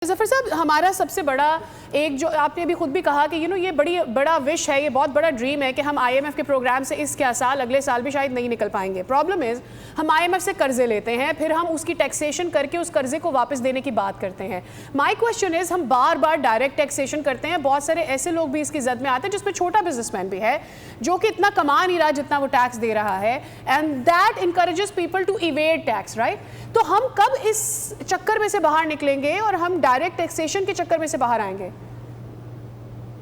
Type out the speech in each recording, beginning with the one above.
जफर साहब, हमारा सबसे बड़ा एक जो आपने अभी खुद भी कहा कि ये बड़ा विश है, ये बहुत बड़ा ड्रीम है कि हम आईएमएफ के प्रोग्राम से इस क्या साल अगले साल भी शायद नहीं निकल पाएंगे। प्रॉब्लम इज़ हम आईएमएफ से कर्जे लेते हैं, फिर हम उसकी टैक्सेशन करके उस कर्जे को वापस देने की बात करते हैं। माय क्वेश्चन इज़, हम बार बार डायरेक्ट टैक्सेशन करते हैं, बहुत सारे ऐसे लोग भी इसकी जद में आते हैं जिसमें छोटा बिजनेसमैन भी है जो कि इतना कमा नहीं रहा जितना वो टैक्स दे रहा है, and that encourages people to evade tax, right? तो हम कब इस चक्कर में से बाहर निकलेंगे और हम डायरेक्ट टैक्सेशन के चक्कर में से बाहर आएंगे?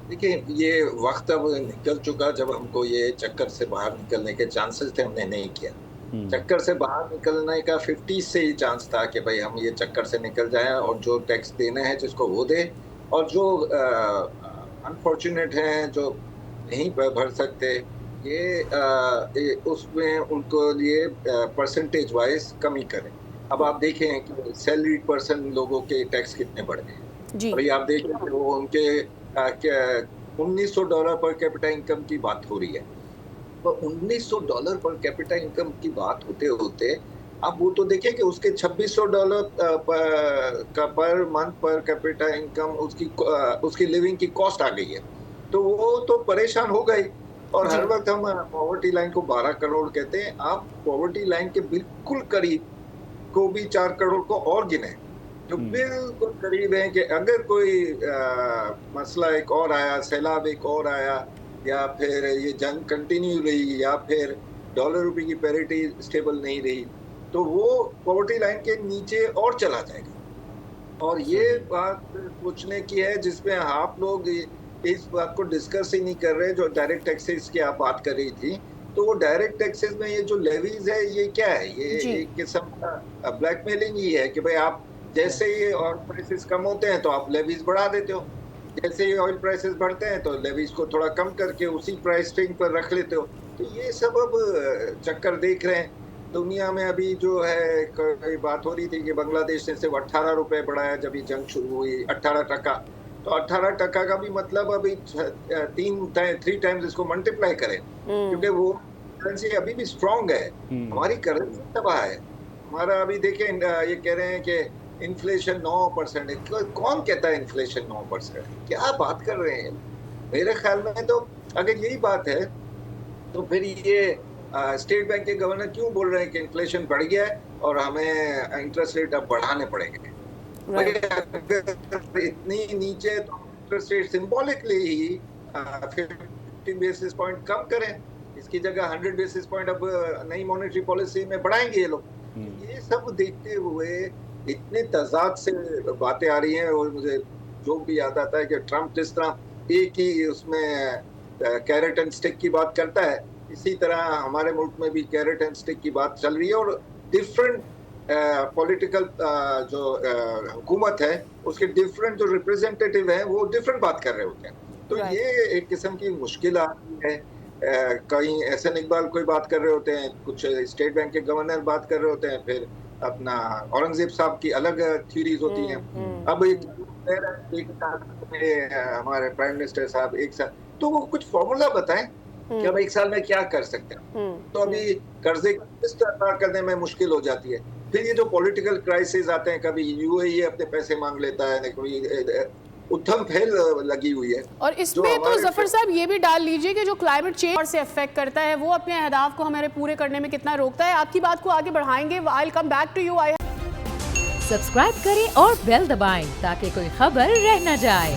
देखिए, ये वक्त अब निकल चुका जब हमको ये चक्कर से बाहर निकलने के चांसेस थे, हमने नहीं किया। चक्कर से बाहर निकलने का 50 से ही चांस था कि भाई हम ये चक्कर से निकल जाएं और जो टैक्स देना है जिसको वो दे, और जो अनफॉर्चुनेट हैं जो नहीं भर सकते ये उसमें उनको लिए परसेंटेज वाइज कमी करें। अब आप देखें कि सैलरीड पर्सन लोगों के टैक्स कितने बढ़ गए, और ये आप देखें कि वो उनके $1900 पर कैपिटा इनकम की बात हो रही है। तो $1900 पर कैपिटा इनकम की बात होते होते आप वो तो देखिए कि उसके $2600 per month per capita income उसकी लिविंग की कॉस्ट आ गई है, तो वो तो परेशान हो गई। और हर वक्त हम पॉवर्टी लाइन को 12 करोड़ कहते हैं, आप पॉवर्टी लाइन के बिल्कुल करीब को भी 4 करोड़ को और गिने जो बिल्कुल करीब है कि अगर कोई मसला एक और आया, सैलाब एक और आया, या फिर ये जंग कंटिन्यू रही, या फिर डॉलर रुपए की पैरिटी स्टेबल नहीं रही, तो वो पॉवर्टी लाइन के नीचे और चला जाएगा। और ये बात पूछने की है जिसमें आप लोग इस बात को डिस्कस ही नहीं कर रहे। जो डायरेक्ट टैक्सेस की आप बात कर रही थी, तो वो डायरेक्ट टैक्सेस में ये जो लेवीज है ये क्या है? ये एक किस्म का ब्लैकमेलिंग ही है कि भाई आप जैसे ही ऑयल प्राइसेस कम होते हैं तो आप लेवीज बढ़ा देते हो, जैसे ही ऑयल प्राइसेस बढ़ते हैं तो लेवीज को थोड़ा कम करके उसी प्राइस स्ट्रिंग पर रख लेते हो। तो ये सब अब चक्कर देख रहे हैं दुनिया में। अभी जो है कोई बात हो रही थी कि बांग्लादेश ने सिर्फ 18 रुपए बढ़ाया जब ये जंग शुरू हुई, 18%। तो 18% का भी मतलब अभी 3 टाइम्स इसको मल्टीप्लाई करें, क्योंकि वो करेंसी अभी भी स्ट्रांग है, हमारी करेंसी तबाह है। हमारा अभी देखें ये कह रहे हैं कि इन्फ्लेशन 9% है। कौन कहता है इन्फ्लेशन 9%? क्या बात कर रहे हैं? मेरे ख्याल में तो अगर यही बात है तो फिर ये स्टेट बैंक के गवर्नर क्यों बोल रहे हैं कि इन्फ्लेशन बढ़ गया है और हमें इंटरेस्ट रेट अब बढ़ाने पड़ेंगे? अगर इतनी नीचे तो इंटरेस्ट रेट सिंबॉलिकली ही 50 बेसिस पॉइंट कम करें, इसकी जगह 100 बेसिस पॉइंट अब नई मॉनेटरी पॉलिसी में बढ़ाएंगे ये लोग। ये सब देखते हुए इतने तजाद से बातें आ रही हैं, और मुझे जो भी याद आता है कि ट्रम्प जिस तरह एक ही उसमें कैरेट एंड स्टिक की बात करता है, इसी तरह हमारे मुल्क में भी कैरेट एंड स्टिक की बात चल रही है, और डिफरेंट पॉलिटिकल जो हुकूमत है उसके डिफरेंट जो रिप्रेजेंटेटिव हैं वो डिफरेंट बात कर रहे होते हैं। तो ये एक किस्म की मुश्किल आ रही है। कहीं एहसन इकबाल कोई बात कर रहे होते हैं, कुछ स्टेट बैंक के गवर्नर बात कर रहे होते हैं, फिर अपना औरंगजेब साहब की अलग थ्योरीज होती हैं। अब हमारे प्राइम मिनिस्टर साहब एक साथ, तो वो कुछ फॉर्मूला बताएं कि हम एक साल में क्या कर सकते हैं। तो अभी कर्जे किस्त अदा करने में मुश्किल हो जाती है। फिर ये जो पॉलिटिकल क्राइसिस आते हैं, कभी यूएई अपने पैसे मांग लेता है, कभी उथम फेल लगी हुई है। और इसमें तो जफर साहब ये भी डाल लीजिए कि जो क्लाइमेट चेंज से अफेक्ट करता है वो अपने अहदाफ को हमारे पूरे करने में कितना रोकता है। आपकी बात को आगे बढ़ाएंगे। I will come back to you. Subscribe करें और बेल दबाएं ताकि कोई खबर रह न जाए।